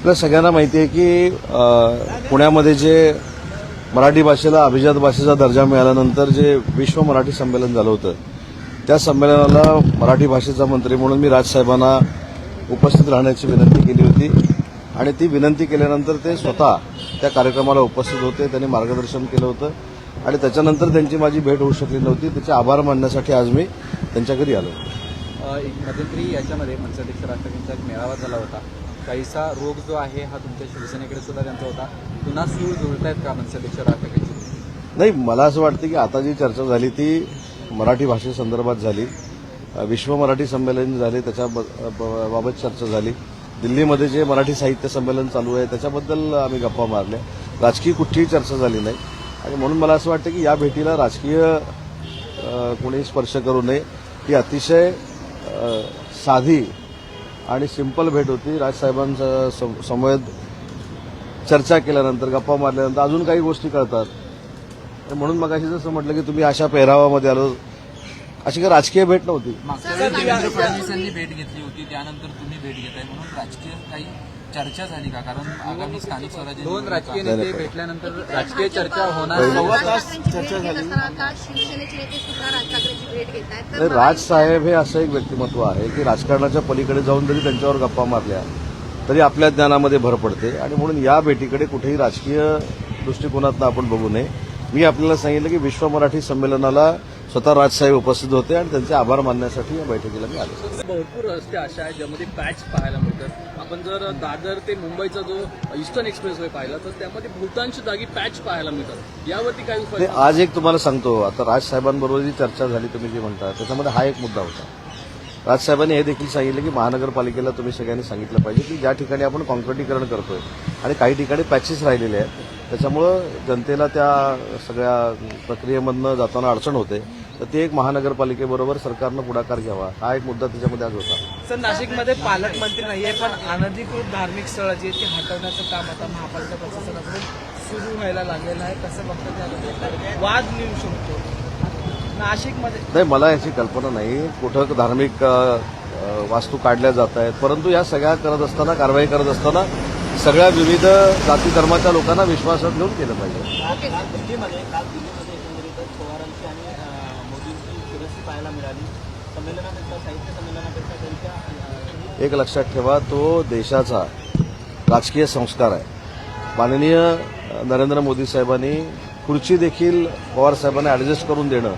आपल्या सगळ्यांना माहिती आहे की पुण्यामध्ये जे मराठी भाषेला अभिजात भाषेचा दर्जा मिळाल्यानंतर जे विश्व मराठी संमेलन झालं होतं, त्या संमेलनाला मराठी भाषेचा मंत्री म्हणून मी राजसाहेबांना उपस्थित राहण्याची विनंती केली होती आणि ती विनंती केल्यानंतर ते स्वतः त्या कार्यक्रमाला उपस्थित होते. त्यांनी मार्गदर्शन केलं होतं आणि त्याच्यानंतर त्यांची माझी भेट होऊ शकली नव्हती. त्याचे आभार मानण्यासाठी आज मी त्यांच्या घरी आलो. मध्यंतरी याच्यामध्ये मनसेअध्यक्ष राज ठाकरेंचा एक मेळावा झाला होता. काहीसा रोग जो आहे हा तुमच्या शिवसेनेकडे सुद्धा त्यांचा होता. पुन्हा सूर जुळतायत का मनसेअध्यक्ष राज ठाकरेंची? नाही, मला असं वाटतं की आता जी चर्चा झाली ती मराठी भाषेसंदर्भात झाली. विश्व मराठी संमेलन झाले त्याच्याबाबत चर्चा झाली. दिल्लीमध्ये जे मराठी साहित्य संमेलन चालू आहे त्याच्याबद्दल आम्ही गप्पा मारल्या. राजकीय कुठलीही चर्चा झाली नाही आणि म्हणून मला असं वाटतं की या भेटीला राजकीय कोणी स्पर्श करू नये. ही अतिशय साधी आणि सिंपल भेट होती. राजसाहेबांचा समवेत चर्चा केल्यानंतर, गप्पा मारल्यानंतर अजून काही गोष्टी कळतात. म्हणून मगाशी जसं म्हटलं की तुम्ही अशा पेहरावामध्ये आलो, अशी काही राजकीय भेट नव्हती. देवेंद्र फडणवीसांनी भेट घेतली होती, त्यानंतर तुम्ही भेट घेताय म्हणून राजकीय काही चर्चा झाली का? कारण आगामी स्थानिक स्वराज्य दोन राजकीय नेते भेटल्यानंतर राजकीय चर्चा होणार. चर्चा झाली. राजसाहेब हे असं एक व्यक्तिमत्व आहे की राजकारणाच्या पलीकडे जाऊन जरी त्यांच्यावर गप्पा मारल्या तरी आपल्या ज्ञानामध्ये भर पडते आणि म्हणून या भेटीकडे कुठेही राजकीय दृष्टिकोनातून आपण बघू नये. मी आपल्याला सांगितलं की विश्व मराठी संमेलनाला स्वतः राजसाहेब उपस्थित होते आणि त्यांचे आभार मानण्यासाठी या बैठकीला मी आलो. भरपूर रस्ते अशा आहेत ज्यामध्ये पॅच पाहायला मिळतात. आपण जर दादर ते मुंबईचा जो ईस्टर्न एक्सप्रेसवे पाहिला तर त्यामध्ये बहुतांश जागी पॅच पाहायला मिळतात. यावरती काही उपाय? आज एक तुम्हाला सांगतो, आता राजसाहेबांबरोबर जी चर्चा झाली तुम्ही जी म्हणता त्याच्यामध्ये हा एक मुद्दा होता. राजसाहेबांनी हे देखील सांगितलं की महानगरपालिकेला तुम्ही सगळ्यांनी सांगितलं पाहिजे की ज्या ठिकाणी आपण कॉन्क्रिटीकरण करतोय आणि काही ठिकाणी पॅचेस राहिलेले आहेत, त्याच्यामुळं जनतेला त्या सगळ्या प्रक्रियेमधनं जाताना अडचण होते, तर ते एक महानगरपालिकेबरोबर सरकारनं पुढाकार घ्यावा, हा एक मुद्दा त्याच्यामध्ये आज होता. सर, नाशिकमध्ये पालकमंत्री नाहीये पण अनधिकृत धार्मिक स्थळं जी आहेत ती हटवण्याचं काम आता महापालिका प्रशासनाकडून सुरू व्हायला लागलेलं आहे. कसं बघता त्याला वाद निघू शकतो नाशिकमध्ये? नाही, मला याची कल्पना नाही. कुठं धार्मिक वास्तू काढल्या जात आहेत, परंतु या सगळ्या करत असताना, कारवाई करत असताना सगळ्या विविध जाती धर्माच्या लोकांना विश्वासात घेऊन केलं पाहिजे. दिल्लीमध्ये एकंदरीत पवारांची आणि मोदींची शिरस्ती पाहायला मिळाली. संमेलनापेक्षा, साहित्य संमेलनापेक्षा त्यांच्या एक लक्षात ठेवा, तो देशाचा राजकीय संस्कार आहे. माननीय नरेंद्र मोदी साहेबांनी खुर्ची देखील पवार साहेबांना ऍडजस्ट करून देणं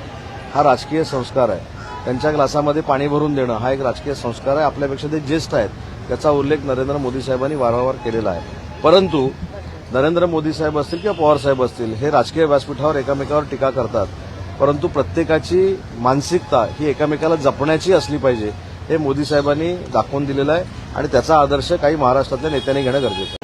हा राजकीय संस्कार आहे. त्यांच्या ग्लासामध्ये पाणी भरून देणं हा एक राजकीय संस्कार आहे. आपल्यापेक्षा ते ज्येष्ठ आहेत त्याचा उल्लेख नरेंद्र मोदी साहेबांनी वारंवार केलेला आहे. परंतु नरेंद्र मोदी साहेब असतील किंवा पवार साहेब असतील, हे राजकीय व्यासपीठावर एकमेकावर टीका करतात, परंतु प्रत्येकाची मानसिकता ही एकमेकाला जपण्याची असली पाहिजे, हे मोदी साहेबांनी दाखवून दिलेलं आहे आणि त्याचा आदर्श काही महाराष्ट्रातल्या नेत्यांनी घेणं गरजेचं आहे.